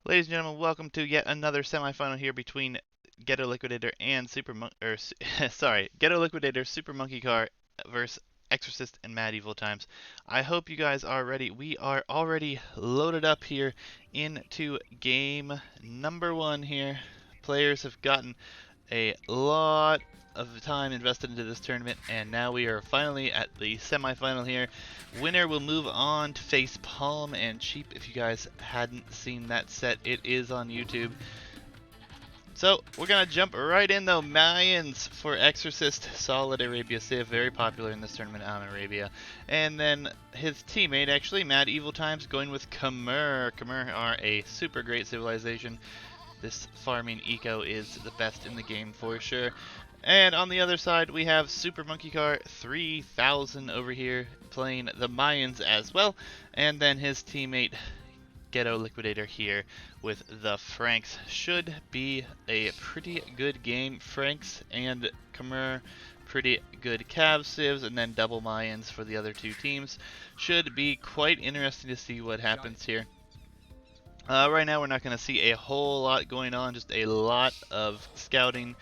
Ladies and gentlemen, welcome to yet another semifinal here between Ghettoliquidator and Ghettoliquidator, Super Monkey Car versus Exorcist and Mad Evil Times. I hope you guys are ready. We are already loaded up here into game number one here. Players have gotten a lot of time invested into this tournament, and now we are finally at the semifinal here. Winner will move on to face Palm and Cheap. If you guys hadn't seen that set, it is on YouTube. So we're gonna jump right in though. Mayans for Exorcist, solid Arabia Civ, very popular in this tournament on Arabia. And then his teammate, actually, Mad Evil Times, going with Khmer. Khmer are a super great civilization. This farming eco is the best in the game for sure. And on the other side, we have Supermonkeycar3000 over here playing the Mayans as well. And then his teammate, Ghettoliquidator here with the Franks. Should be a pretty good game. Franks and Khmer, pretty good Cav civs, and then double Mayans for the other two teams. Should be quite interesting to see what happens here. Right now we're not going to see a whole lot going on, just a lot of scouting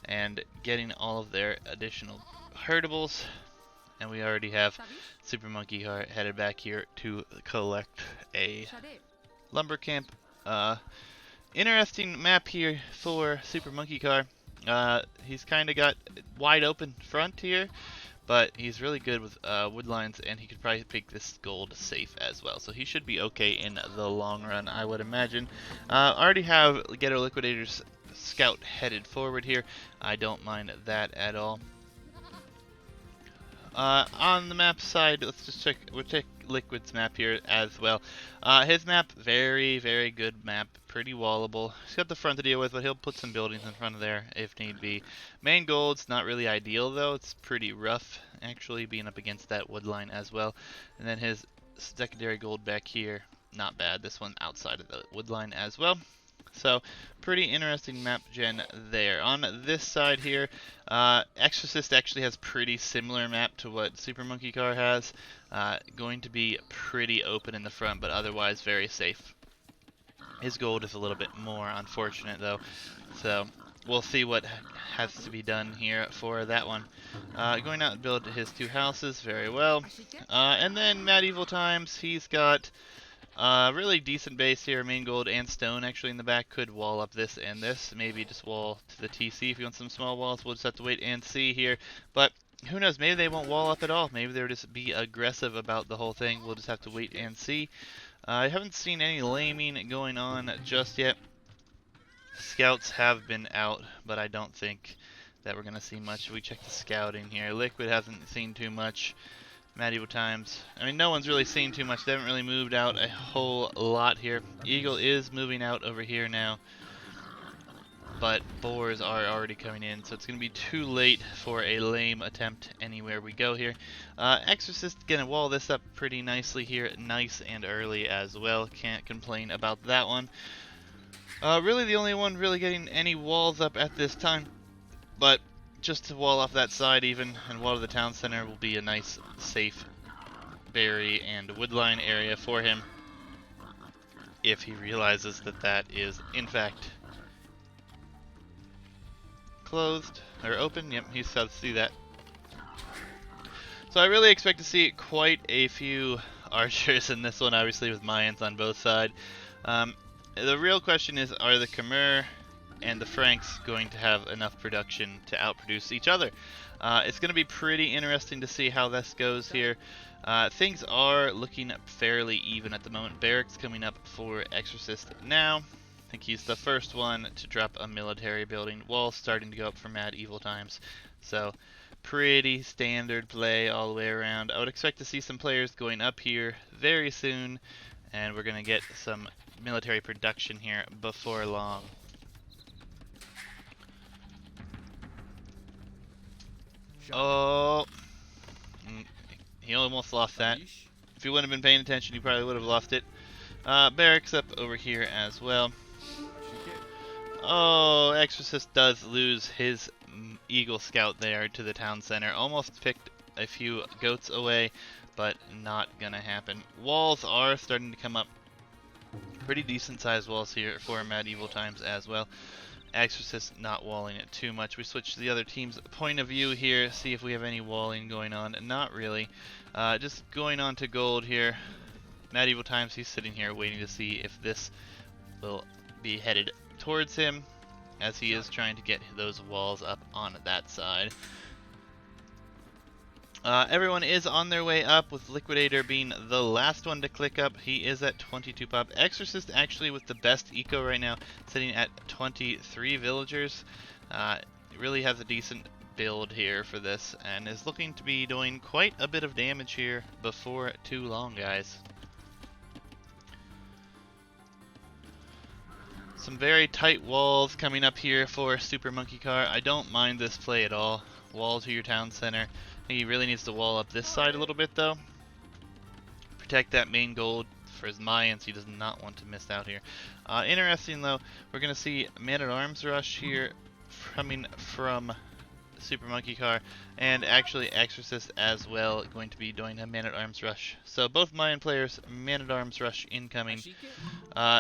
and getting all of their additional herdables. And we already have Super Monkey Car headed back here to collect a lumber camp. Interesting map here for Super Monkey Car. He's kind of got wide open front here, but he's really good with wood lines, and he could probably pick this gold safe as well. So he should be okay in the long run, I would imagine. Already have Ghettoliquidator's scout headed forward here. I don't mind that at all. On the map side, let's just check. We'll check Liquid's map here as well. His map, very, very good map. Pretty wallable. He's got the front to deal with, but he'll put some buildings in front of there if need be. Main gold's not really ideal though. It's pretty rough, actually, being up against that wood line as well. And then his secondary gold back here, not bad. This one outside of the wood line as well. So, pretty interesting map gen there. On this side here, Exorcist actually has pretty similar map to what Super Monkey Car has. Going to be pretty open in the front, but otherwise very safe. His gold is a little bit more unfortunate though, so we'll see what has to be done here for that one. Going out and build his two houses very well. And then Mad Evil Times, he's got really decent base here, main gold and stone actually in the back. Could wall up this and this, maybe just wall to the TC if you want some small walls. We'll just have to wait and see here, but who knows, maybe they won't wall up at all. Maybe they'll just be aggressive about the whole thing. We'll just have to wait and see. I haven't seen any laming going on just yet. Scouts have been out, but I don't think that we're going to see much. We check the scouting here. Liquid hasn't seen too much. Mad Evil Times, I mean, no one's really seen too much. They haven't really moved out a whole lot here. Eagle is moving out over here now, but boars are already coming in, so it's going to be too late for a lame attempt anywhere we go here. Exorcist going to wall this up pretty nicely here, nice and early as well. Can't complain about that one. Really the only one really getting any walls up at this time, but just to wall off that side even and wall to the town center will be a nice, safe berry and woodline area for him if he realizes that that is in fact closed or open. Yep, he does see that. So I really expect to see quite a few archers in this one, obviously with Mayans on both sides. The real question is, are the Khmer and the Franks going to have enough production to outproduce each other? It's going to be pretty interesting to see how this goes here. Things are looking fairly even at the moment. Barracks coming up for Exorcist now. I think he's the first one to drop a military building. Walls starting to go up for Mad Evil Times. So pretty standard play all the way around. I would expect to see some players going up here very soon, and we're going to get some military production here before long. Oh, he almost lost that. If you wouldn't have been paying attention, you probably would have lost it. Barracks up over here as well. Oh, Exorcist does lose his Eagle Scout there to the town center. Almost picked a few goats away, but not gonna happen. Walls are starting to come up Pretty decent sized walls here for Medieval Times as well. Exorcist not walling it too much. We switch to the other team's point of view here, see if we have any walling going on. Not really. Just going on to gold here. Medieval Times, he's sitting here waiting to see if this will be headed towards him, as he is trying to get those walls up on that side. Everyone is on their way up, with Liquidator being the last one to click up. He is at 22 pop. X0r6st actually with the best eco right now, sitting at 23 villagers. Really has a decent build here for this, and is looking to be doing quite a bit of damage here before too long, guys. Some very tight walls coming up here for Supermonkeycar. I don't mind this play at all. Wall to your town center. He really needs to wall up this side a little bit though. Protect that main gold for his Mayans. He does not want to miss out here. Interesting though, we're going to see Man-at-Arms rush here coming from Supermonkeycar, and actually X0r6st as well going to be doing a Man-at-Arms rush. So both Mayan players, Man-at-Arms rush incoming.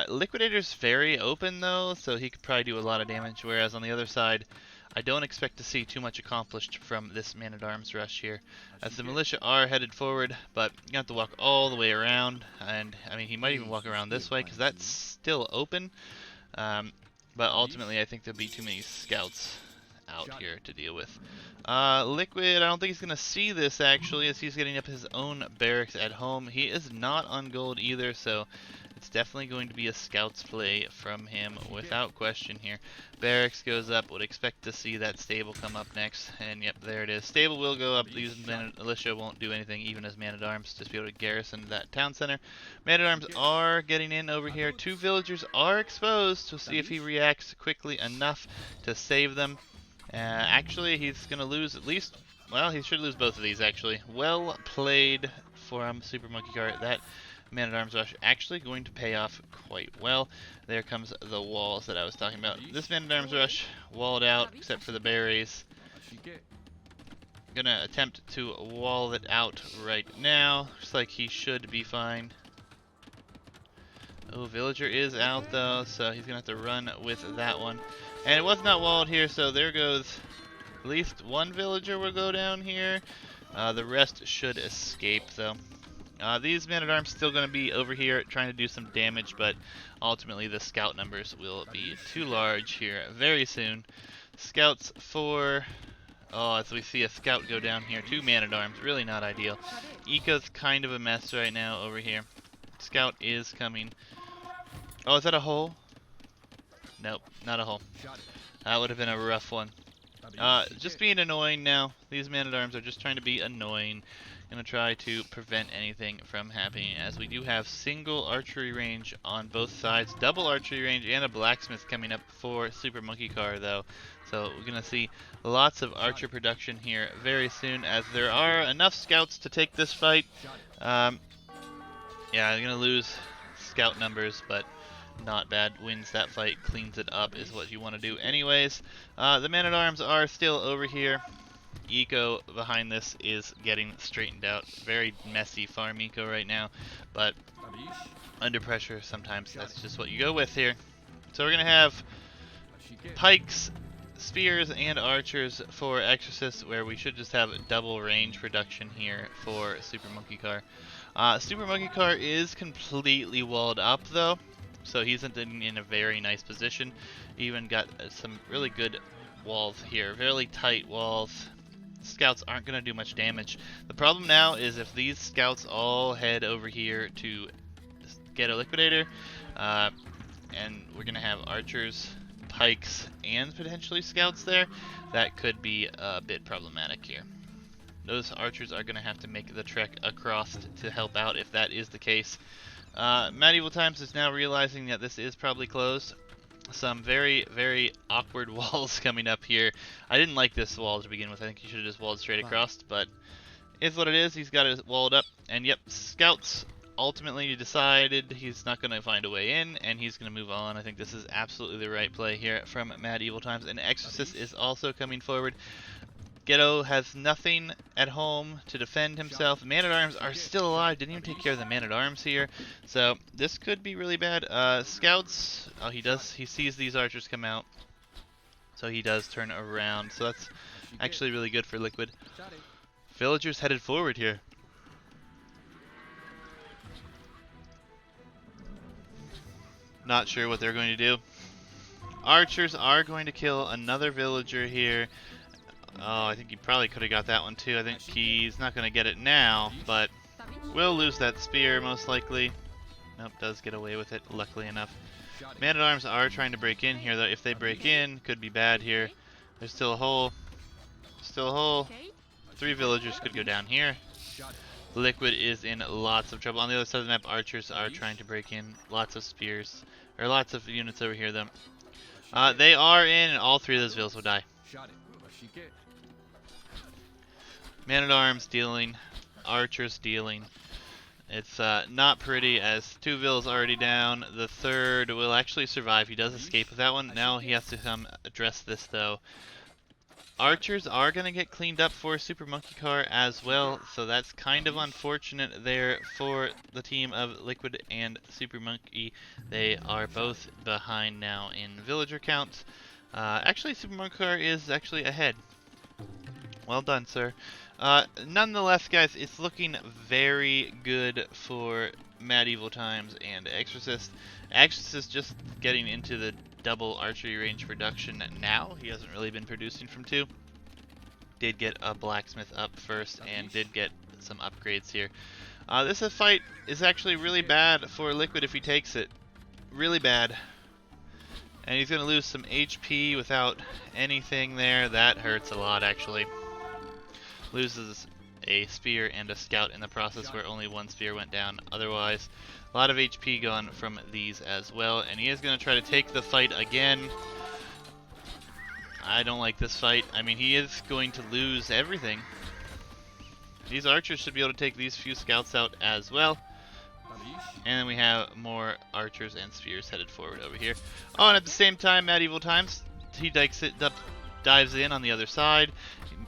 Liquidator's very open though, so he could probably do a lot of damage, whereas on the other side, I don't expect to see too much accomplished from this Man-at-Arms rush here, as the militia are headed forward, but you have to walk all the way around, and I mean he might even walk around this way because that's still open, but ultimately I think there'll be too many scouts out here to deal with. Liquid, I don't think he's going to see this actually, as he's getting up his own barracks at home. He is not on gold either, so it's definitely going to be a scouts play from him without question here. Barracks goes up, would expect to see that stable come up next, and yep, there it is. Stable will go up, these militia won't do anything even as Man-at-Arms, just be able to garrison that town center. Man-at-Arms are getting in over here. 2 villagers are exposed, so see if he reacts quickly enough to save them. Actually, he's going to lose at least, well, he should lose both of these actually. Well played from Supermonkeycar. That Man-at-Arms rush actually going to pay off quite well. There comes the walls that I was talking about. This Man-at-Arms rush walled out except for the berries. Gonna attempt to wall it out right now. Looks like he should be fine. Oh, villager is out though, so he's gonna have to run with that one. And it was not walled here, so there goes at least one villager will go down here. The rest should escape though. These Man-at-Arms still going to be over here trying to do some damage, but ultimately the scout numbers will be too large here very soon. Scouts for... Oh, as we see a scout go down here. 2 Man-at-Arms, really not ideal. Eco's kind of a mess right now over here. Scout is coming. Oh, is that a hole? Nope, not a hole. That would have been a rough one. Just being annoying now. These Man-at-Arms are just trying to be annoying. Gonna try to prevent anything from happening, as we do have single archery range on both sides, double archery range, and a blacksmith coming up for Supermonkeycar though. So we're gonna see lots of archer production here very soon, as there are enough scouts to take this fight. Yeah, they're gonna lose scout numbers, but not bad. Wins that fight, cleans it up is what you want to do anyways. The Man-at-Arms are still over here. Eco behind this is getting straightened out. Very messy farm eco right now, but under pressure sometimes that's just what you go with here. So we're gonna have pikes, spears, and archers for X0r6st, where we should just have double range production here for Supermonkeycar. Supermonkeycar is completely walled up though, so he's in a very nice position. Even got some really good walls here, really tight walls. Scouts aren't going to do much damage. The problem now is if these scouts all head over here to Ghettoliquidator, and we're going to have archers, pikes, and potentially scouts there, that could be a bit problematic here. Those archers are going to have to make the trek across to help out if that is the case. Medieval Times is now realizing that this is probably closed. Some very, very awkward walls coming up here. I didn't like this wall to begin with. I think he should have just walled straight across, but it's what it is. He's got it walled up, and yep, scouts ultimately decided he's not going to find a way in, and he's going to move on. I think this is absolutely the right play here from Medieval Times, and X0r6st is also coming forward. Ghetto has nothing at home to defend himself. Man-at-Arms are still alive. Didn't even take care of the Man-at-Arms here. So this could be really bad. Scouts, oh, he sees these archers come out. So he does turn around. So that's actually really good for Liquid. Villagers headed forward here. Not sure what they're going to do. Archers are going to kill another villager here. Oh, I think he probably could have got that one too. I think he's not going to get it now, but will lose that spear most likely. Nope, does get away with it, luckily enough. Man-at-Arms are trying to break in here, though. If they break in, could be bad here. There's still a hole. Still a hole. 3 villagers could go down here. Liquid is in lots of trouble. On the other side of the map, archers are trying to break in. Lots of spears. Or lots of units over here, though. They are in, and all 3 of those villas will die. Man-at-Arms dealing. Archers dealing. It's not pretty, as 2 villas already down. The 3rd will actually survive. He does escape with that one. Now he has to come address this, though. Archers are going to get cleaned up for Super Monkey Car as well, so that's kind of unfortunate there for the team of Liquid and Super Monkey. They are both behind now in villager counts. Actually, Super Monkey Car is actually ahead. Well done, sir. Nonetheless, guys, it's looking very good for Mad Evil Times and X0r6st. X0r6st just getting into the double archery range production now. He hasn't really been producing from 2. Did get a blacksmith up first and did get some upgrades here. This fight is actually really bad for Liquid if he takes it. Really bad. And he's going to lose some HP without anything there. That hurts a lot, actually. Loses a spear and a scout in the process, where only 1 spear went down. Otherwise, a lot of HP gone from these as well. And he is going to try to take the fight again. I don't like this fight. I mean, he is going to lose everything. These archers should be able to take these few scouts out as well. And then we have more archers and spears headed forward over here. Oh, and at the same time, Mad Evil Times, he dives in on the other side.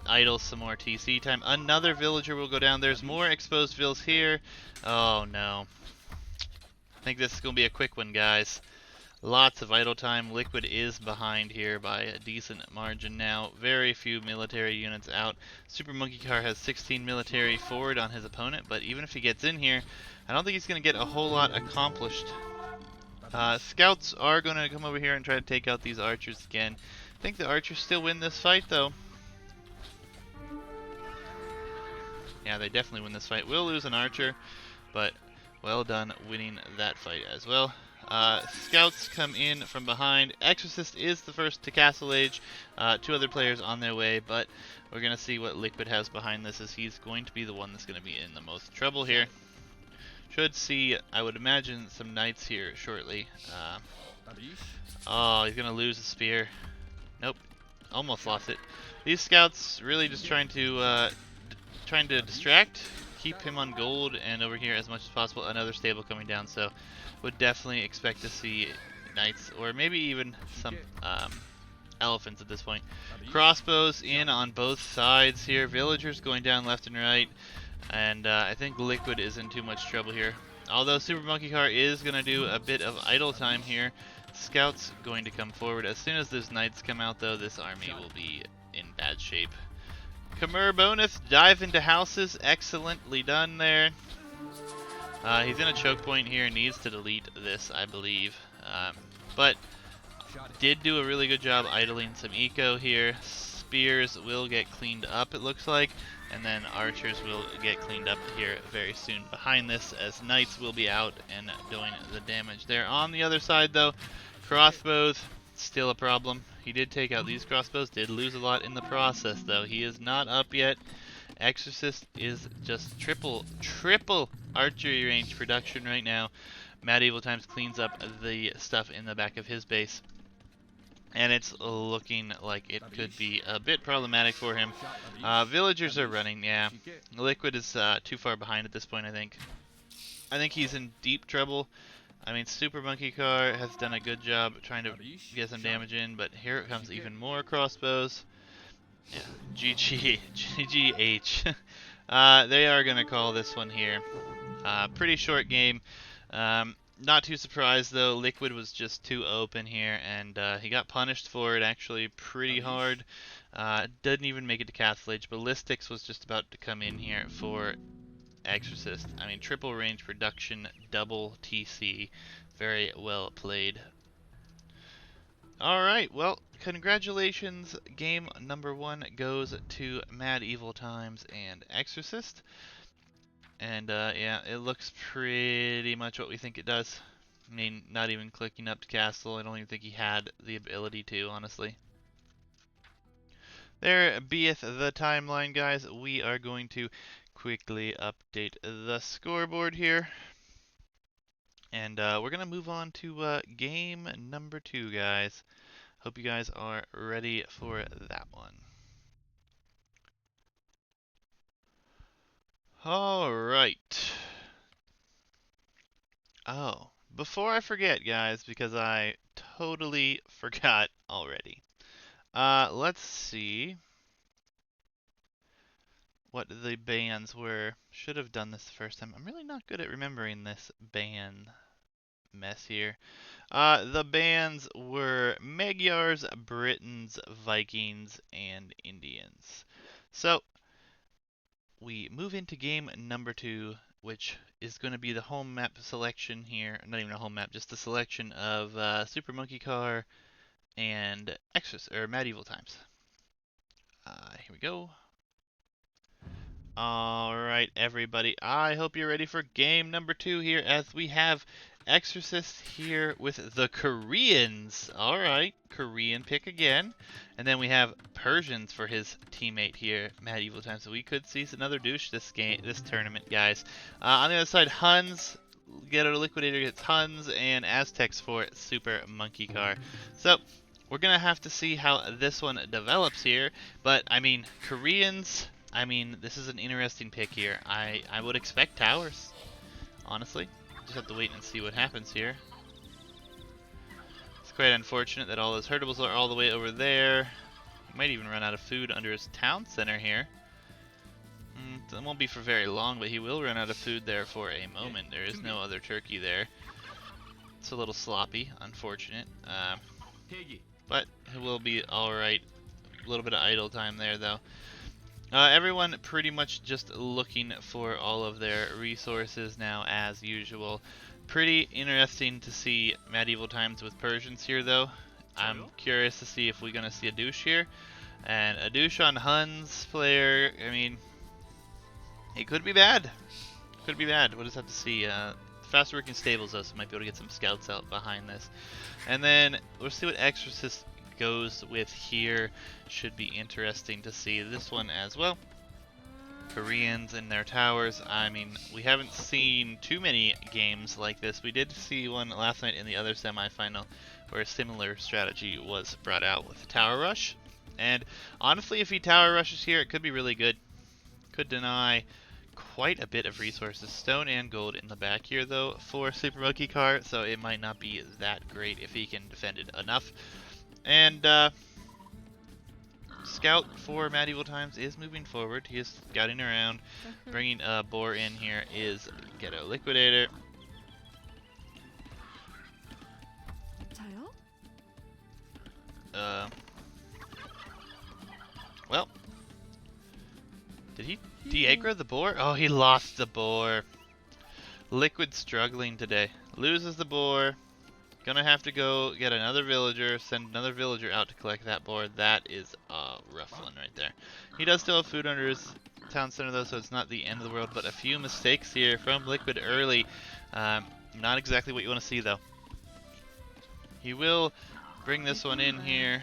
Idles some more TC time. Another villager will go down. There's more exposed vills here. Oh no. I think this is going to be a quick one, guys. Lots of idle time. Liquid is behind here by a decent margin now. Very few military units out. Super Monkey Car has 16 military forward on his opponent, but even if he gets in here, I don't think he's going to get a whole lot accomplished. Scouts are going to come over here and try to take out these archers again. I think the archers still win this fight, though. Yeah, they definitely win this fight. We'll lose an archer, but well done winning that fight as well. Scouts come in from behind. X0r6st is the first to Castle Age. 2 other players on their way, but we're going to see what Liquid has behind this, as he's going to be the one that's going to be in the most trouble here. Should see, I would imagine, some knights here shortly. Oh, he's going to lose a spear. Nope, almost lost it. These scouts really just trying to distract, keep him on gold, and over here as much as possible. Another stable coming down, so would definitely expect to see knights, or maybe even some elephants at this point. Crossbows in on both sides here. Villagers going down left and right, and I think Liquid is in too much trouble here. Although Super Monkey Car is going to do a bit of idle time here. Scouts going to come forward. As soon as those knights come out, though, this army will be in bad shape. Khmer bonus, dive into houses, excellently done there. He's in a choke point here, needs to delete this, I believe. But did do a really good job idling some eco here. Spears will get cleaned up, it looks like, and then archers will get cleaned up here very soon behind this, as knights will be out and doing the damage there. On the other side, though, crossbows, still a problem. He did take out these crossbows, did lose a lot in the process, though. He is not up yet. X0r6st is just triple archery range production right now. Mad Evil Times cleans up the stuff in the back of his base, and it's looking like it could be a bit problematic for him. Villagers are running, yeah. Liquid is too far behind at this point, I think. I think he's in deep trouble. I mean, Super Monkey Car has done a good job trying to get some damage in, but here it comes even more crossbows. Yeah, GGH. They are gonna call this one here. Pretty short game. Not too surprised though. Liquid was just too open here, and he got punished for it actually pretty hard. Didn't even make it to Castle Age. Ballistics was just about to come in here for X0r6st. I mean, triple range production, double TC. Very well played. Alright, well, congratulations. Game number 1 goes to Mad Evil Times and X0r6st. And yeah, it looks pretty much what we think it does. I mean, not even clicking up to Castle. I don't even think he had the ability to, honestly. There beeth the timeline, guys. We are going to quickly update the scoreboard here. And we're going to move on to game number 2, guys. Hope you guys are ready for that one. Alright. Oh, before I forget, guys, because I totally forgot already. Let's see what the bans were. Should have done this the first time. I'm really not good at remembering this ban mess here. The bans were Magyars, Britons, Vikings, and Indians. So, we move into game number 2, which is going to be the home map selection here. Not even a home map, just the selection of Supermonkeycar and Mad Evil Times. Here we go. Alright, everybody. I hope you're ready for game number 2 here, as we have X0r6st here with the Koreans. Alright, Korean pick again. And then we have Persians for his teammate here, Mad Evil Times. So we could see another douche this tournament, guys. On the other side, Huns. Ghettoliquidator gets Huns, and Aztecs for Supermonkeycar. So, we're going to have to see how this one develops here. But, I mean, Koreans... I mean, this is an interesting pick here. I would expect towers, honestly. Just have to wait and see what happens here. It's quite unfortunate that all those herdables are all the way over there. He might even run out of food under his town center here. It won't be for very long, but he will run out of food there for a moment. There is no other turkey there. It's a little sloppy, unfortunate. But it will be alright. A little bit of idle time there, though. Everyone pretty much just looking for all of their resources now, as usual. Pretty interesting to see Mad Evil Times with Persians here, though. I'm curious to see if we're going to see a douche here. And a douche on Huns player, I mean, it could be bad. Could be bad. We'll just have to see. Fast working stables, though, so might be able to get some scouts out behind this. And then we'll see what X0r6st goes with here. Should be interesting to see this one as well. Koreans in their towers. I mean, we haven't seen too many games like this. We did see one last night in the other semifinal where a similar strategy was brought out with Tower Rush. And honestly, if he Tower Rushes here, it could be really good. Could deny quite a bit of resources, stone and gold in the back here though for Supermonkeycar, so it might not be that great if he can defend it enough. And Scout for Mad Evil Times is moving forward. He is scouting around. Bringing a boar in here is Ghettoliquidator. Well, did he de-aggro the boar? Oh, he lost the boar. Liquid struggling today. Loses the boar. Gonna have to go get another villager, send another villager out to collect that boar. That is a rough one right there. He does still have food under his town center though, so it's not the end of the world, but a few mistakes here from Liquid early. Not exactly what you want to see though. He will bring this one in here.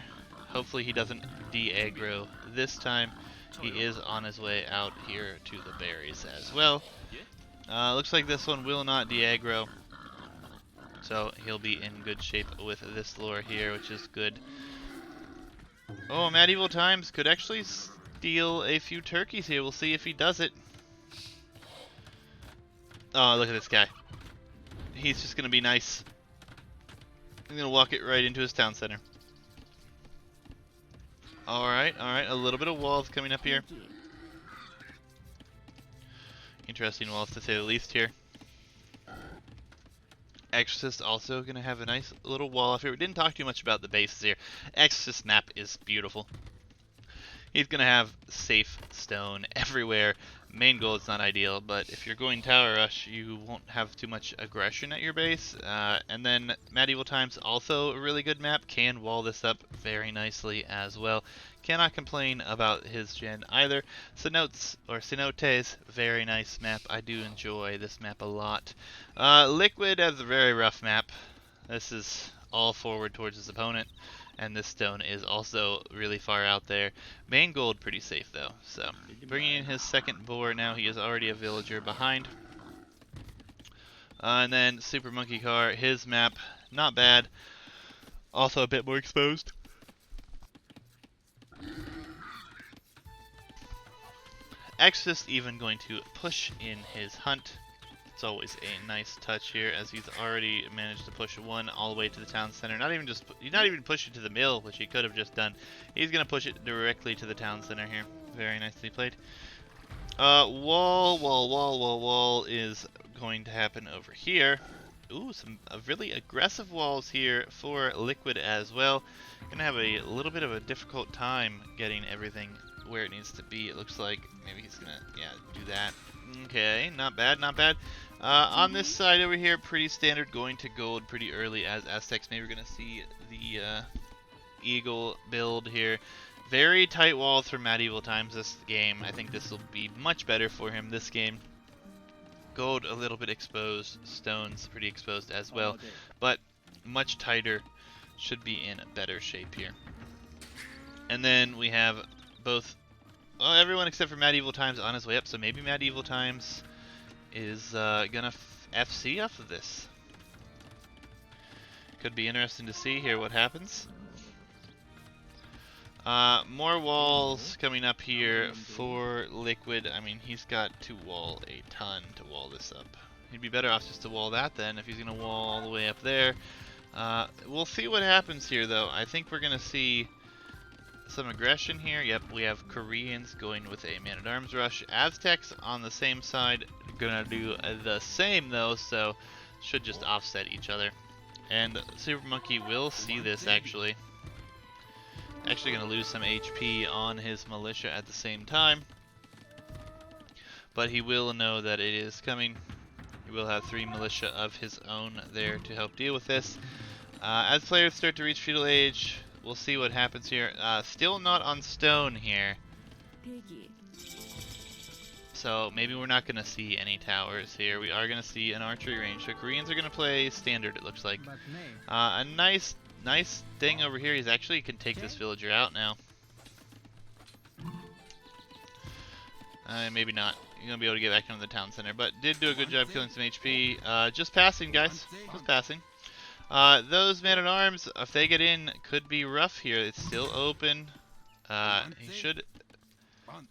Hopefully he doesn't de-aggro this time. He is on his way out here to the berries as well. Looks like this one will not de-aggro. So he'll be in good shape with this lure here, which is good. Oh, Mad Evil Times could actually steal a few turkeys here. We'll see if he does it. Oh, look at this guy. He's just going to be nice. He's going to walk it right into his town center. Alright, a little bit of walls coming up here. Interesting walls to say the least here. X0r6st also going to have a nice little wall off here. We didn't talk too much about the bases here. X0r6st map is beautiful. He's going to have safe stone everywhere. Main goal is not ideal, but if you're going tower rush, you won't have too much aggression at your base. And then Medieval Times, also a really good map, can wall this up very nicely as well. Cannot complain about his gen either. Cenotes, very nice map. I do enjoy this map a lot. Liquid has a very rough map. This is all forward towards his opponent. And this stone is also really far out there. Main gold pretty safe though. So bringing in his second boar now. He is already a villager behind. And then Super Monkey Car, his map not bad. Also a bit more exposed. X0r6st even going to push in his hunt. It's always a nice touch here, as he's already managed to push one all the way to the town center. He's not even pushing to the mill, which he could have just done. He's gonna push it directly to the town center here. Very nicely played. Wall is going to happen over here. Ooh, some really aggressive walls here for Liquid as well. Gonna have a little bit of a difficult time getting everything where it needs to be. It looks like maybe he's gonna, do that. Okay, not bad, not bad. On this side over here, pretty standard, going to gold pretty early as Aztecs. Maybe we're going to see the Eagle build here. Very tight walls for Medieval Times this game. I think this will be much better for him this game. Gold a little bit exposed, stones pretty exposed as well, but much tighter, should be in better shape here. And then we have both, well, everyone except for Medieval Times on his way up, so maybe Medieval Times is gonna FC off of this. Could be interesting to see here what happens. More walls coming up here for Liquid. I mean, he's got to wall a ton to wall this up. He'd be better off just to wall that then, if he's gonna wall all the way up there. We'll see what happens here though. I think we're gonna see some aggression here. Yep, we have Koreans going with a man-at-arms rush. Aztecs on the same side, gonna do the same though, so should just offset each other. And Super Monkey will see this actually. Actually gonna lose some HP on his militia at the same time. But he will know that it is coming. He will have 3 militia of his own there to help deal with this. As players start to reach feudal age, we'll see what happens here. Still not on stone here. So maybe we're not going to see any towers here. We are going to see an archery range. So Koreans are going to play standard, it looks like. A nice thing over here. He's actually can take this villager out now. Maybe not. You're going to be able to get back into the town center. But did do a good job killing some HP. Just passing, guys. Just passing. Those man-at-arms, if they get in, could be rough here. It's still open.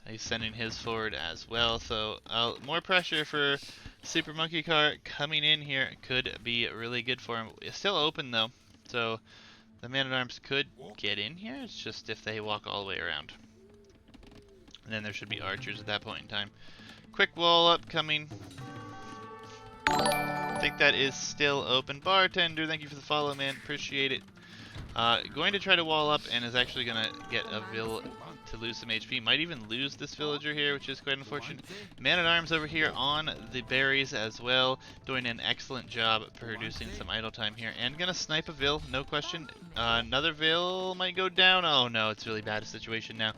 He's sending his forward as well. So more pressure for Super Monkey Car coming in here could be really good for him. It's still open though, so the man-at-arms could get in here. It's just if they walk all the way around. And then there should be archers at that point in time. Quick wall up coming. I think that is still open. Bartender, thank you for the follow, man. Appreciate it. Going to try to wall up and is actually going to get a vill to lose some HP. Might even lose this villager here, which is quite unfortunate. Man-at-arms over here on the berries as well. Doing an excellent job producing some idle time here. And going to snipe a vill, no question. Another vill might go down. Oh no, it's a really bad situation now.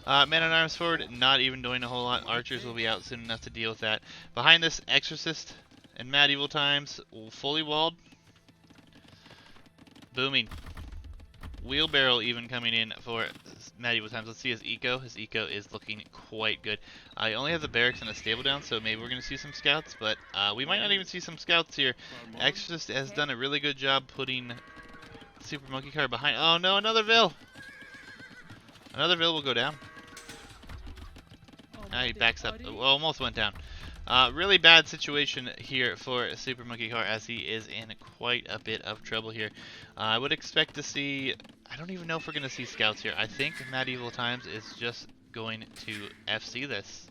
Man-at-arms forward, not even doing a whole lot. Archers will be out soon enough to deal with that. Behind this, X0r6st and Medieval Times, fully walled. Booming. Wheelbarrow even coming in for Medieval Times. Let's see his eco. His eco is looking quite good. He only has the barracks and a stable down, so maybe we're going to see some scouts, but we might not even see some scouts here. X0r6st has done a really good job putting Super Monkey Car behind. Oh no, another vill! Another vill will go down. He backs up. Almost went down. Really bad situation here for Super Monkey Car, as he is in quite a bit of trouble here. I would expect to see, I don't even know if we're going to see scouts here. I think Medieval Times is just going to FC this.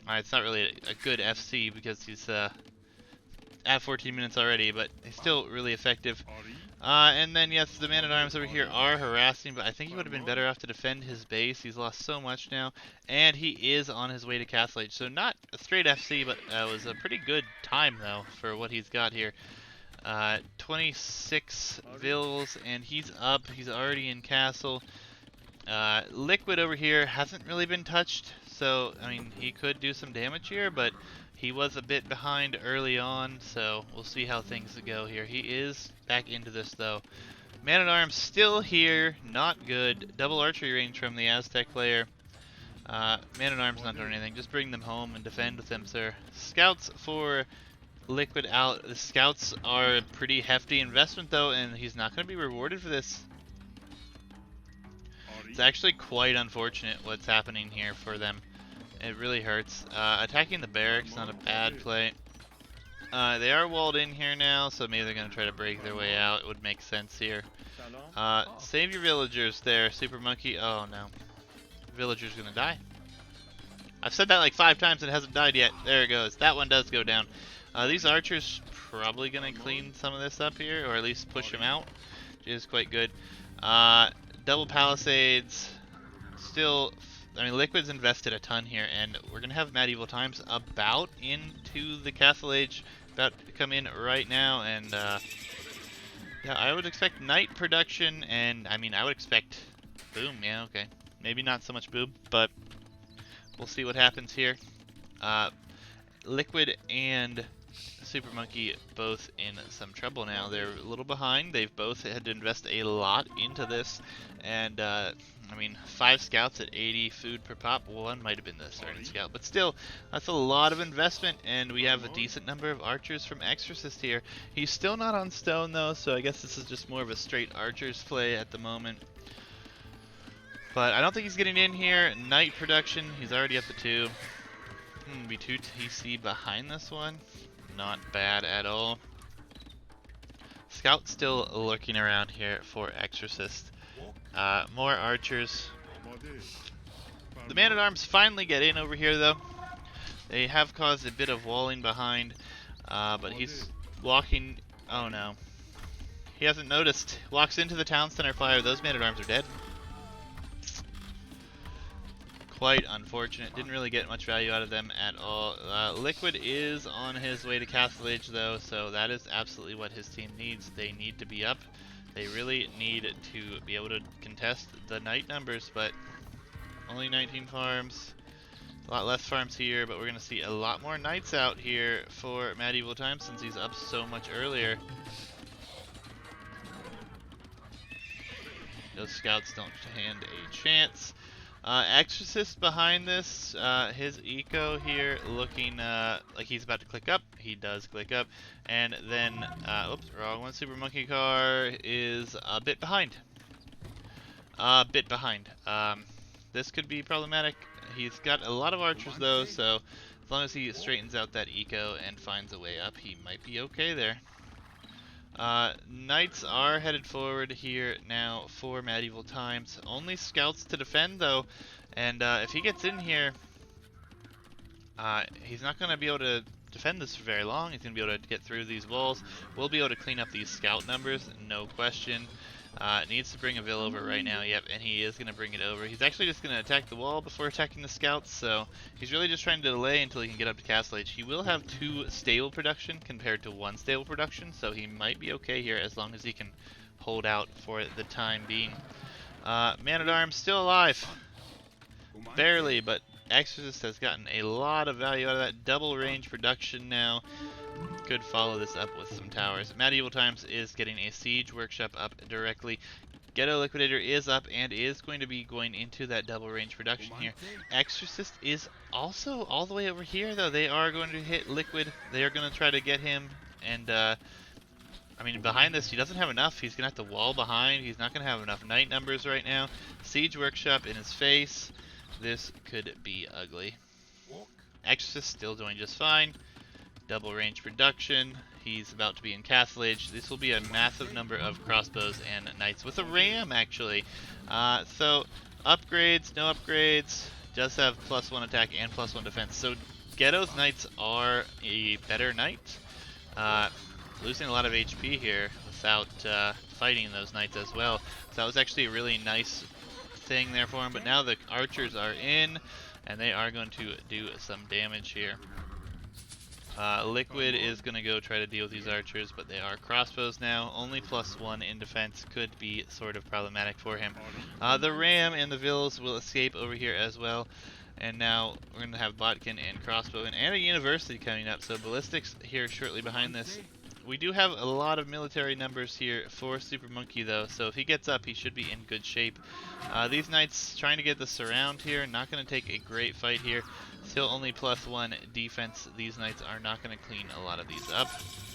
It's not really a good FC because he's at 14 minutes already, but he's still really effective. And then, yes, the man-at-arms over here are harassing, but I think he would have been better off to defend his base. He's lost so much now, and he is on his way to Castle Age. So not a straight FC, but it was a pretty good time, though, for what he's got here. 26 vills, and he's up. He's already in Castle. Liquid over here hasn't really been touched, so, I mean, he could do some damage here, but he was a bit behind early on, so we'll see how things go here. He is back into this, though. Man-at-Arms still here, not good. Double archery range from the Aztec player. Man-at-Arms not doing anything. Just bring them home and defend with them, sir. Scouts for Liquid out. The Scouts are a pretty hefty investment, though, and he's not going to be rewarded for this. It's actually quite unfortunate what's happening here for them. It really hurts. Attacking the barracks, not a bad play. They are walled in here now, so maybe they're going to try to break their way out. It would make sense here. Save your villagers there, Super Monkey. Oh no. Villager's going to die. I've said that like 5 times and it hasn't died yet. There it goes. That one does go down. These archers probably going to clean some of this up here, or at least push them out, which is quite good. Double palisades. Still, I mean, Liquid's invested a ton here, and we're going to have Medieval Times about into the Castle Age, about to come in right now, and yeah, I would expect night production, and I mean, I would expect boom, yeah, okay. Maybe not so much boom, but we'll see what happens here. Liquid and Super Monkey both in some trouble now. They're a little behind. They've both had to invest a lot into this, and I mean, 5 scouts at 80 food per pop. One might have been the starting scout, but still, that's a lot of investment, and we have a decent number of archers from X0r6st here. He's still not on stone, though, so I guess this is just more of a straight archers play at the moment. But I don't think he's getting in here. Night production, he's already up to 2. Be 2 TC behind this one. Not bad at all. Scout still lurking around here for X0r6st. More archers. The man-at-arms finally get in over here, though. They have caused a bit of walling behind, but he's walking. Oh no, he hasn't noticed. Walks into the town center fire. Those man-at-arms are dead. Quite unfortunate. Didn't really get much value out of them at all. Liquid is on his way to Castle Age, though, so that is absolutely what his team needs. They need to be up. They really need to be able to contest the night numbers, but only 19 farms. A lot less farms here, but we're going to see a lot more knights out here for Medieval Times since he's up so much earlier. Those scouts don't stand a chance. X0r6st behind this, his eco here looking like he's about to click up. He does click up, and then, oops, wrong one. Super Monkey Car is a bit behind. This could be problematic. He's got a lot of archers though, so as long as he straightens out that eco and finds a way up, he might be okay there. Knights are headed forward here now for Medieval Times. Only scouts to defend, though, and if he gets in here, he's not going to be able to defend this for very long. He's going to be able to get through these walls. We'll be able to clean up these scout numbers, no question. Needs to bring a Vill over right now, yep, and he is going to bring it over. He's actually just going to attack the wall before attacking the scouts, so he's really just trying to delay until he can get up to Castle Age. He will have 2 stable production compared to 1 stable production, so he might be okay here as long as he can hold out for the time being. Man-at-Arms still alive. Barely, but X0r6st has gotten a lot of value out of that. Double range production now. Could follow this up with some towers. Medieval Times is getting a siege workshop up directly. Ghettoliquidator is up and is going to be going into that double range production here. X0r6st is also all the way over here, though. They are going to hit Liquid. They are going to try to get him. And, I mean, behind this, he doesn't have enough. He's going to have to wall behind. He's not going to have enough night numbers right now. Siege workshop in his face. This could be ugly. Exorcist still doing just fine. Double range production. He's about to be in Castle Age. This will be a massive number of crossbows and knights with a ram, actually. So upgrades, no upgrades. Does have +1 attack and +1 defense. So Ghetto's knights are a better knight. Losing a lot of HP here without fighting those knights as well. So that was actually a really nice thing there for him. But now the archers are in, and they are going to do some damage here. Liquid is going to go try to deal with these archers, but they are crossbows now. Only +1 in defense could be sort of problematic for him. The ram and the vills will escape over here as well. And now we're going to have Botkin and crossbowman and a university coming up. So ballistics here shortly behind this. We do have a lot of military numbers here for Super Monkey though, so if he gets up he should be in good shape. These knights trying to get the surround here, not going to take a great fight here. Still only +1 defense. These knights are not going to clean a lot of these up.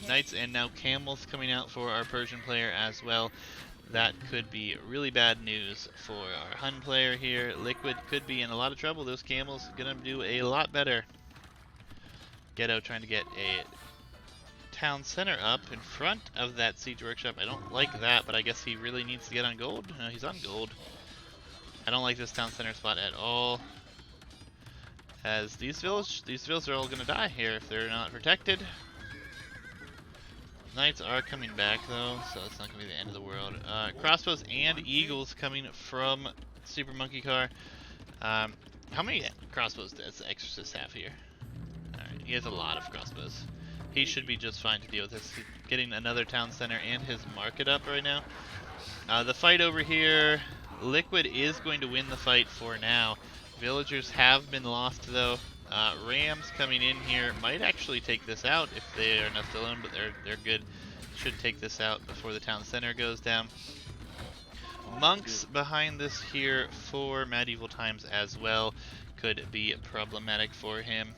Knights and now camels coming out for our Persian player as well. That could be really bad news for our Hun player here. Liquid could be in a lot of trouble. Those camels going to do a lot better. Ghetto trying to get a town center up in front of that siege workshop. I don't like that, but I guess he really needs to get on gold. No, he's on gold. I don't like this town center spot at all, as these villas are all gonna die here if they're not protected. Knights are coming back though, so it's not gonna be the end of the world. Crossbows and eagles coming from Super Monkey Car. How many crossbows does the Exorcist have here? Alright, he has a lot of crossbows. He should be just fine to deal with this. He's getting another town center and his market up right now. The fight over here, Liquid is going to win the fight for now. Villagers have been lost though. Rams coming in here might actually take this out if they are enough alone, but they're good. Should take this out before the town center goes down. Monks behind this here for medieval times as well could be problematic for him.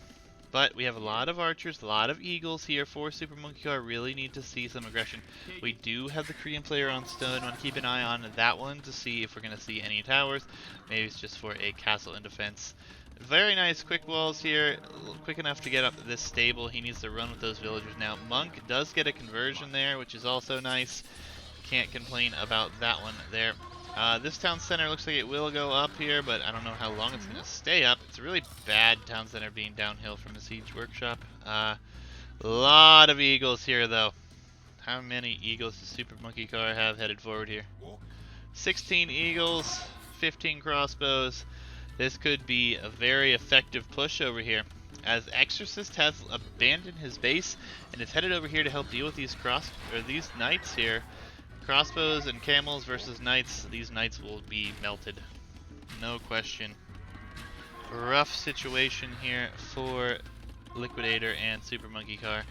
But we have a lot of archers, a lot of eagles here for Super Monkey Car. Really need to see some aggression. We do have the Korean player on stone. Want to keep an eye on that one to see if we're going to see any towers. Maybe it's just for a castle in defense. Very nice quick walls here. Quick enough to get up this stable. He needs to run with those villagers now. Monk does get a conversion there, which is also nice. Can't complain about that one there. This town center looks like it will go up here, but I don't know how long it's going to stay up. It's a really bad town center being downhill from the siege workshop. A lot of eagles here, though. How many eagles does Super Monkey Car have headed forward here? 16 eagles, 15 crossbows. This could be a very effective push over here, as Exorcist has abandoned his base and is headed over here to help deal with these knights here. Crossbows and camels versus knights. These knights will be melted, no question. Rough situation here for Liquidator and Super Monkey Car,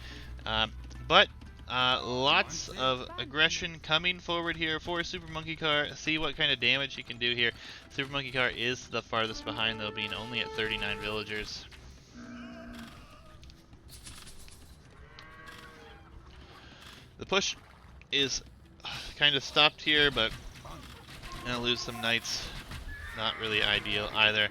but lots of aggression coming forward here for Super Monkey Car. See what kind of damage he can do here. Super Monkey Car is the farthest behind though, being only at 39 villagers. The push is kind of stopped here, but gonna lose some knights. Not really ideal either.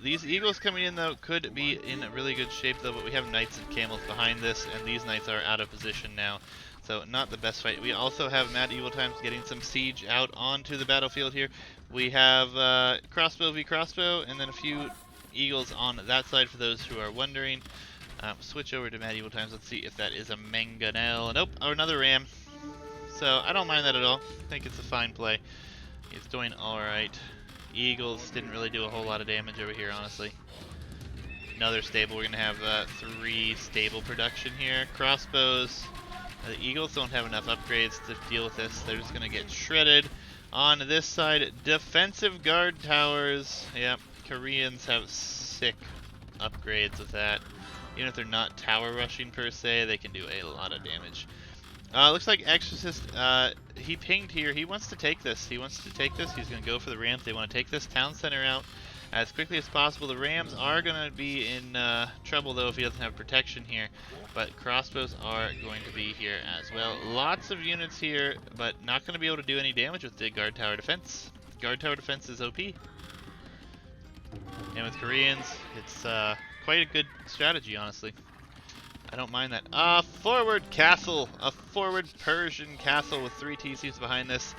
These eagles coming in though could be in really good shape though, but we have knights and camels behind this, and these knights are out of position now, so not the best fight. We also have Mad Evil Times getting some siege out onto the battlefield here. We have crossbow v crossbow, and then a few eagles on that side for those who are wondering. Switch over to Mad Evil Times. Let's see if that is a mangonel. Nope, oh, another ram. So I don't mind that at all. I think it's a fine play. It's doing alright. Eagles didn't really do a whole lot of damage over here, honestly. Another stable. We're going to have 3 stable production here. Crossbows. The Eagles don't have enough upgrades to deal with this. They're just going to get shredded. On this side, defensive guard towers. Yep, Koreans have sick upgrades with that. Even if they're not tower rushing per se, they can do a lot of damage. Looks like Exorcist, he pinged here. He wants to take this. He's going to go for the Rams. They want to take this town center out as quickly as possible. The Rams are going to be in trouble, though, if he doesn't have protection here. But crossbows are going to be here as well. Lots of units here, but not going to be able to do any damage with the guard tower defense. Guard tower defense is OP. And with Koreans, it's quite a good strategy, honestly. I don't mind that. Forward castle, a forward Persian castle with 3 TCs behind this.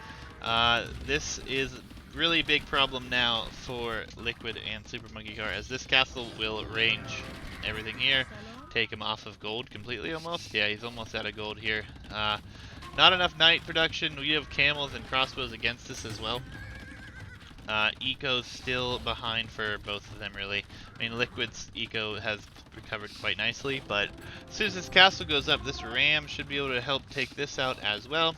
This is really big problem now for Liquid and Supermonkeycar, as this castle will range everything here, take him off of gold completely almost. Yeah, he's almost out of gold here. Not enough knight production. We have camels and crossbows against us as well. Eco's still behind for both of them, really. I mean, Liquid's Eco has recovered quite nicely, but as soon as this castle goes up, this ram should be able to help take this out as well.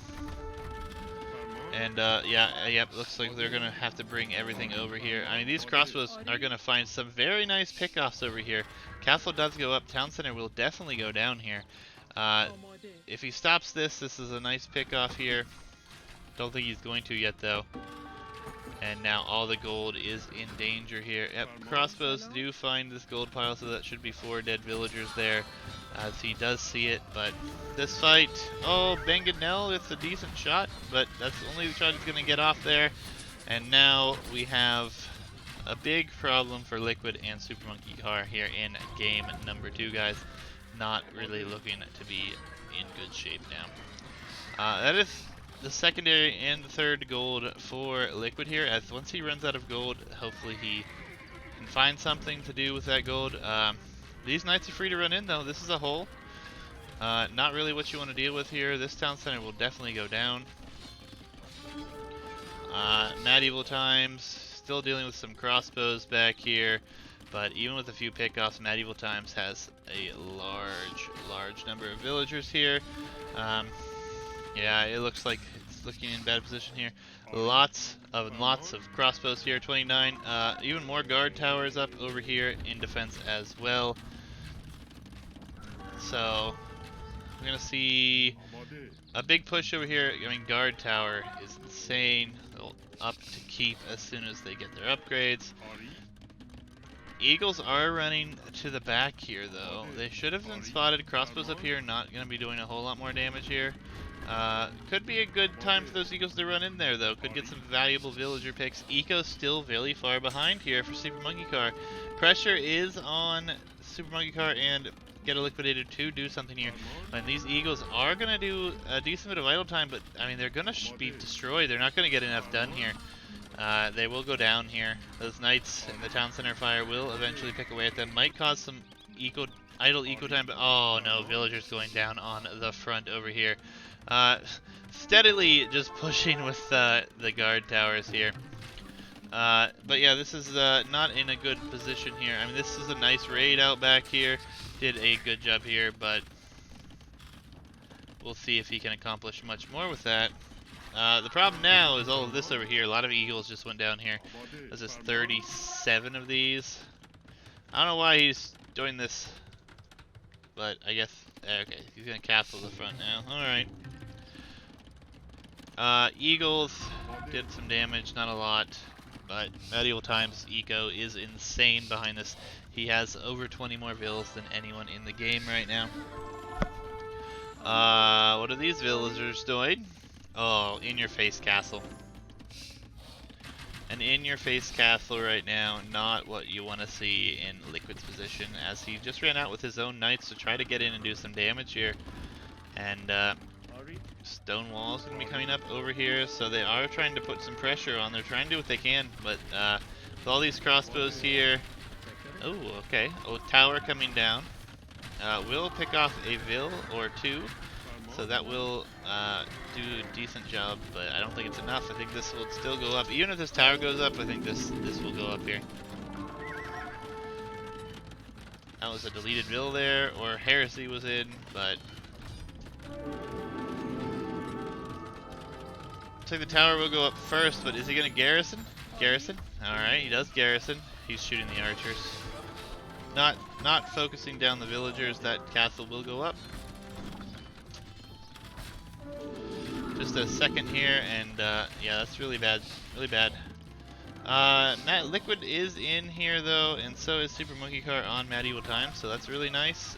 And yeah, looks like they're gonna have to bring everything over here. I mean, these crossbows are gonna find some very nice pickoffs over here. Castle does go up. Town center will definitely go down here. If he stops this, this is a nice pickoff here. Don't think he's going to yet, though. And now all the gold is in danger here. Yep, crossbows do find this gold pile, so that should be 4 dead villagers there, as he does see it. But this fight, oh, Benganel, it's a decent shot, but that's the only shot he's going to get off there. And now we have a big problem for Liquid and Supermonkeycar here in game number 2, guys. Not really looking to be in good shape now. That is the secondary and the third gold for Liquid here, as once he runs out of gold, hopefully he can find something to do with that gold. These knights are free to run in, though. This is a hole. Not really what you want to deal with here. This town center will definitely go down. Medieval Times, still dealing with some crossbows back here, but even with a few pickoffs, Medieval Times has a large number of villagers here. Yeah, it looks like it's looking in bad position here. Lots of crossbows here. 29. Even more guard towers up over here in defense as well. So we're gonna see a big push over here. I mean, guard tower is insane. They'll up to keep as soon as they get their upgrades. Eagles are running to the back here, though. They should have been spotted. Crossbows up here, not gonna be doing a whole lot more damage here. Could be a good time for those Eagles to run in there, though. Could get some valuable villager picks. Eco's still really far behind here for Supermonkeycar. Pressure is on Supermonkeycar and Ghettoliquidator to do something here. And these Eagles are going to do a decent bit of idle time, but, I mean, they're going to be destroyed. They're not going to get enough done here. They will go down here. Those Knights in the Town Center fire will eventually pick away at them. Might cause some idle eco time, but oh no, villagers going down on the front over here. Steadily just pushing with the guard towers here. But yeah, this is not in a good position here. I mean, this is a nice raid out back here. Did a good job here, but we'll see if he can accomplish much more with that. The problem now is all of this over here. A lot of Eagles just went down here. There's just 37 of these. I don't know why he's doing this, but I guess, okay, he's gonna castle the front now. Alright. Eagles did some damage, not a lot, but Medieval Times Eco is insane behind this. He has over 20 more vills than anyone in the game right now. What are these villagers doing? Oh, in-your-face castle. An in-your-face castle right now, not what you want to see in Liquid's position, as he just ran out with his own knights to try to get in and do some damage here. And stone walls going to be coming up over here, so they are trying to put some pressure on. They're trying to do what they can, but with all these crossbows here, oh, okay, oh, tower coming down. We'll pick off a vill or two, so that will do a decent job, but I don't think it's enough. I think this will still go up. Even if this tower goes up, I think this will go up here. That was a deleted vill there, or Heresy was in, but looks like the tower will go up first, but is he going to garrison? Garrison? Alright, he does garrison. He's shooting the archers. Not focusing down the villagers. That castle will go up. Just a second here, and yeah, that's really bad. Really bad. Liquid is in here, though, and so is Supermonkeycar on Medieval Times, so that's really nice.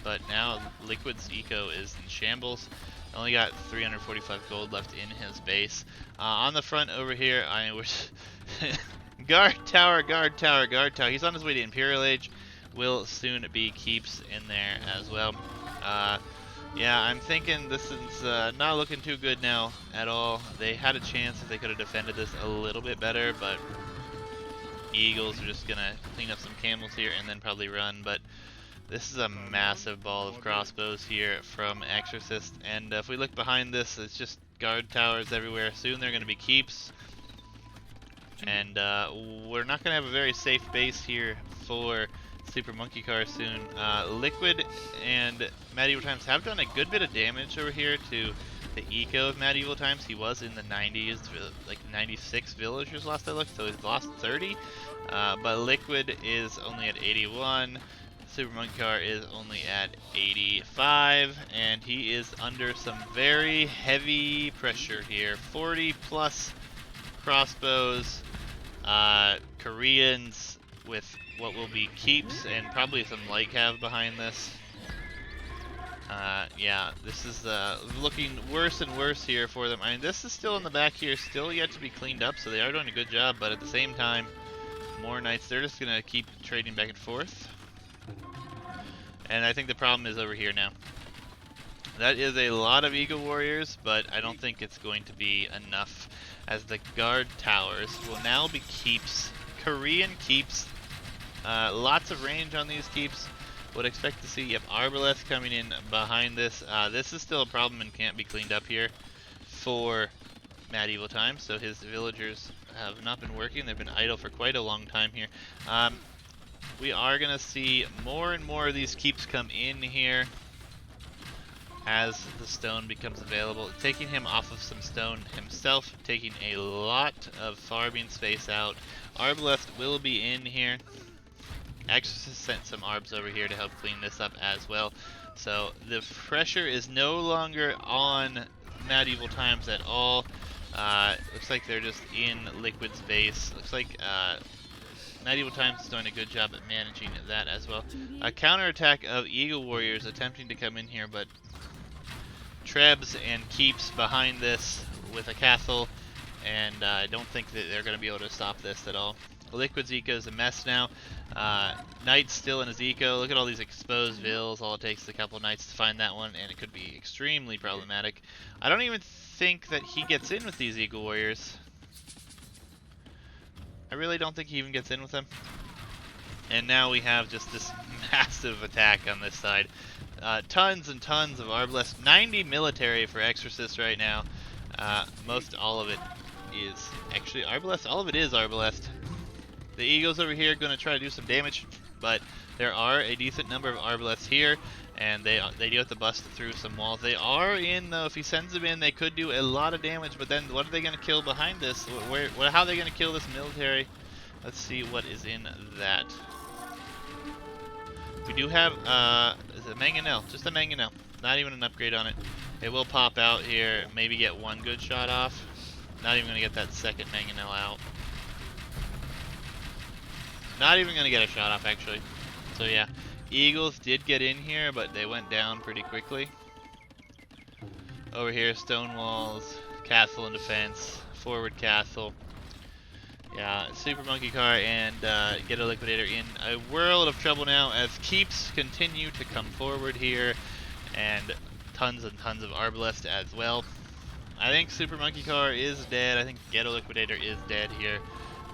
But now Liquid's eco is in shambles. Only got 345 gold left in his base. On the front over here, I wish... guard tower, guard tower, guard tower. He's on his way to Imperial Age. will soon be keeps in there as well. Yeah, I'm thinking this is not looking too good now at all. They had a chance if they could have defended this a little bit better, but Eagles are just gonna clean up some camels here and then probably run. But this is a massive ball of crossbows here from X0r6st, and if we look behind this, it's just guard towers everywhere. Soon they're gonna be keeps, and we're not gonna have a very safe base here for Super Monkey Car soon. Liquid and Medieval Times have done a good bit of damage over here to the eco of Medieval Times. He was in the 90s, like 96 villagers last I looked, so he's lost 30. But Liquid is only at 81. Super Monkey Car is only at 85, and he is under some very heavy pressure here. 40 plus crossbows, Koreans with what will be keeps, and probably some light cav behind this. Yeah, this is looking worse and worse here for them. I mean, this is still in the back here, still yet to be cleaned up, so they are doing a good job, but at the same time, more knights, they're just going to keep trading back and forth. And I think the problem is over here now. That is a lot of Eagle Warriors, but I don't think it's going to be enough, as the guard towers will now be keeps, Korean keeps. Lots of range on these keeps. Would expect to see, yep, Arbalest coming in behind this. This is still a problem and can't be cleaned up here for Medieval Times, so his villagers have not been working. They've been idle for quite a long time here. We are going to see more and more of these keeps come in here as the stone becomes available. Taking him off of some stone himself, taking a lot of farming space out. Arbalest will be in here. X0r6st sent some arbs over here to help clean this up as well. So the pressure is no longer on Medieval Times at all. Looks like they're just in Liquid's base. Looks like Medieval Times is doing a good job at managing that as well. A counterattack of Eagle Warriors attempting to come in here, but Trebs and keeps behind this with a castle, and I don't think that they're going to be able to stop this at all. Liquid's eco is a mess now. Knight's still in his eco. Look at all these exposed vills. All it takes is a couple knights to find that one, and it could be extremely problematic. I don't even think that he gets in with these Eagle Warriors. I really don't think he even gets in with them. And now we have just this massive attack on this side. Tons and tons of Arbalest. 90 military for X0r6st right now. Most all of it is actually Arbalest. All of it is Arbalest. The Eagles over here are going to try to do some damage, but there are a decent number of Arbalests here, and they do have to bust through some walls. They are in, though. If he sends them in, they could do a lot of damage, but then what are they going to kill behind this? How are they going to kill this military? Let's see what is in that. We do have is it a mangonel? Just a mangonel. Not even an upgrade on it. It will pop out here, maybe get one good shot off. Not even going to get that second mangonel out. Not even going to get a shot off, actually. So yeah, Eagles did get in here, but they went down pretty quickly. Over here, stone walls, castle and defense, forward castle. Yeah, Super Monkey Car and Ghettoliquidator in a world of trouble now as keeps continue to come forward here, and tons of Arbalest as well. I think Super Monkey Car is dead. I think Ghettoliquidator is dead here.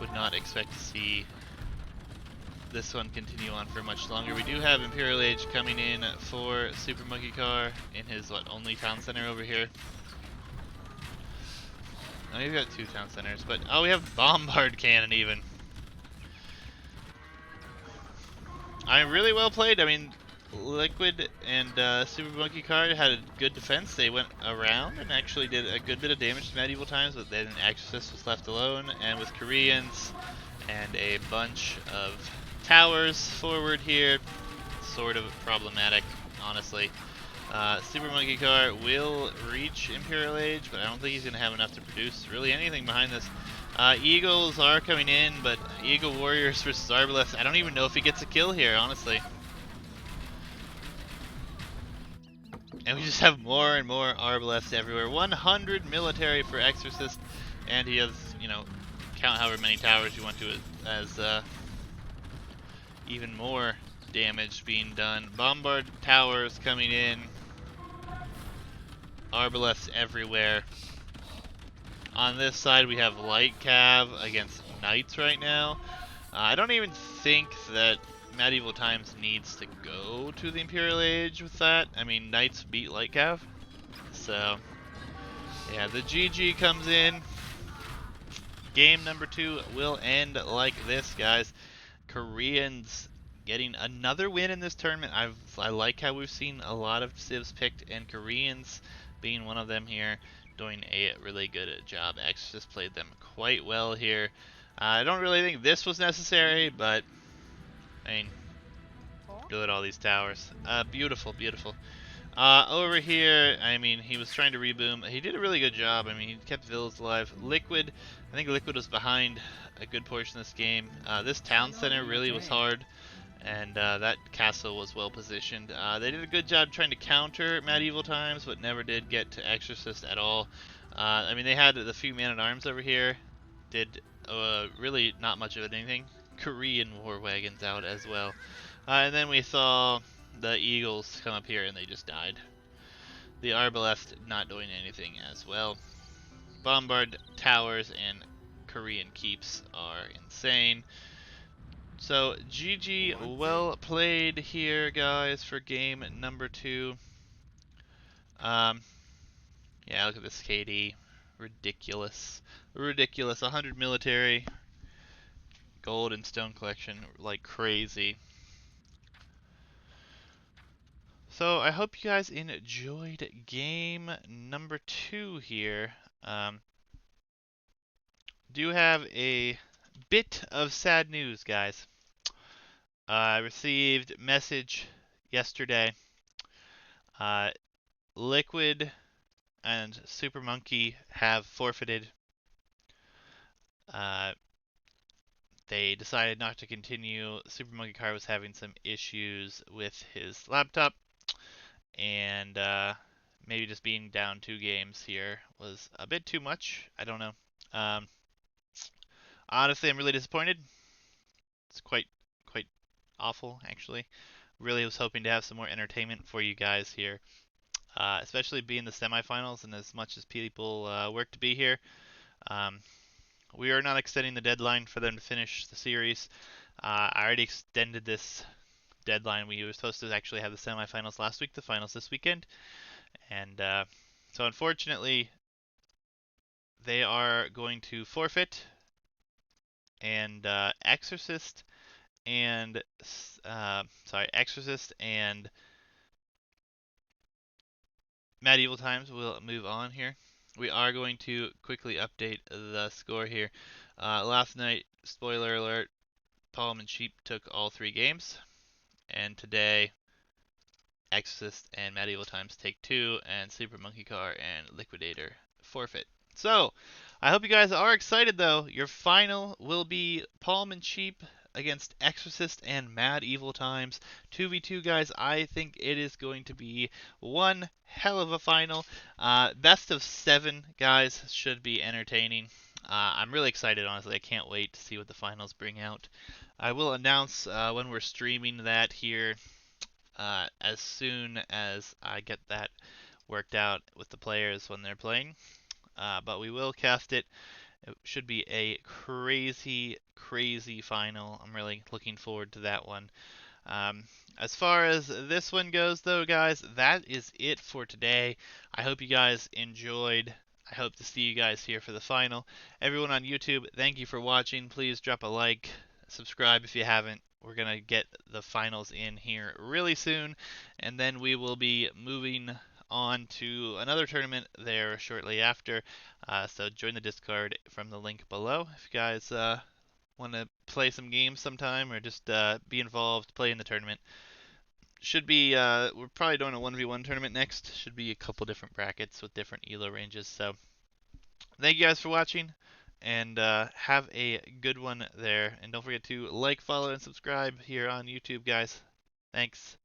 Would not expect to see this one continue on for much longer. We do have Imperial Age coming in for Super Monkey Car in his only town center over here. Oh, we've got two town centers, but oh, we have Bombard Cannon even. I mean, really well played. I mean, Liquid and Super Monkey Car had a good defense. They went around and actually did a good bit of damage to Medieval Times, but then X0r6st was left alone, and with Koreans and a bunch of towers forward here, sort of problematic, honestly. Super Monkey Car will reach Imperial Age, but I don't think he's going to have enough to produce really anything behind this. Eagles are coming in, but Eagle Warriors versus Arbalest, I don't even know if he gets a kill here, honestly. And we just have more and more Arbalest everywhere. 100 military for X0r6st, and he has, you know, count however many towers you want to as even more damage being done. Bombard towers coming in. Arbalests everywhere. On this side, we have light cav against knights right now. I don't even think that Medieval Times needs to go to the Imperial Age with that. I mean, knights beat light cav. So, yeah, the GG comes in. Game number 2 will end like this, guys. Koreans getting another win in this tournament. I like how we've seen a lot of civs picked, and Koreans being one of them here, doing a really good job. X0r6st played them quite well here. I don't really think this was necessary, but I mean, look at all these towers. Beautiful, beautiful. Over here, I mean, he was trying to reboom. He did a really good job. I mean, he kept villas alive. Liquid, I think Liquid was behind a good portion of this game. This town center really was hard, and that castle was well positioned. They did a good job trying to counter Medieval Times, but never did get to X0r6st at all. I mean, they had the few man-at-arms over here. Did really not much of anything. Korean war wagons out as well. And then we saw the Eagles come up here and they just died. The Arbalest not doing anything as well. Bombard towers and Korean keeps are insane. So GG, well played here, guys, for game number 2. Yeah, look at this KD. Ridiculous. Ridiculous. 100 military. Gold and stone collection like crazy. So I hope you guys enjoyed game number 2 here. Do have a bit of sad news, guys. I received message yesterday. Liquid and Supermonkey have forfeited. They decided not to continue. Supermonkeycar was having some issues with his laptop, and maybe just being down 2 games here was a bit too much. I don't know. Honestly, I'm really disappointed. It's quite awful, actually. Really was hoping to have some more entertainment for you guys here, especially being the semifinals and as much as people work to be here. We are not extending the deadline for them to finish the series. I already extended this deadline. We were supposed to actually have the semifinals last week, the finals this weekend. And so unfortunately, they are going to forfeit. And X0r6st and X0r6st and Medieval Times will move on here. We are going to quickly update the score here. Last night, spoiler alert, Palm and Sheep took all 3 games, and today X0r6st and Medieval Times take 2, and Super Monkey Car and Liquidator forfeit. So, I hope you guys are excited though. Your final will be Palm and Sheep against X0r6st and Mad Evil Times. 2v2, guys. I think it is going to be one hell of a final. Best of 7, guys. Should be entertaining. I'm really excited, honestly. I can't wait to see what the finals bring out. I will announce when we're streaming that here as soon as I get that worked out with the players when they're playing. But we will cast it. It should be a crazy, crazy final. I'm really looking forward to that one. As far as this one goes, though, guys, that is it for today. I hope you guys enjoyed. I hope to see you guys here for the final. Everyone on YouTube, thank you for watching. Please drop a like, subscribe if you haven't. We're going to get the finals in here really soon, and then we will be moving on to another tournament there shortly after. So join the Discord from the link below if you guys want to play some games sometime or just be involved, play in the tournament. Should be, we're probably doing a 1v1 tournament next. Should be a couple different brackets with different elo ranges. So thank you guys for watching, and have a good one there. And don't forget to like, follow, and subscribe here on YouTube, guys. Thanks.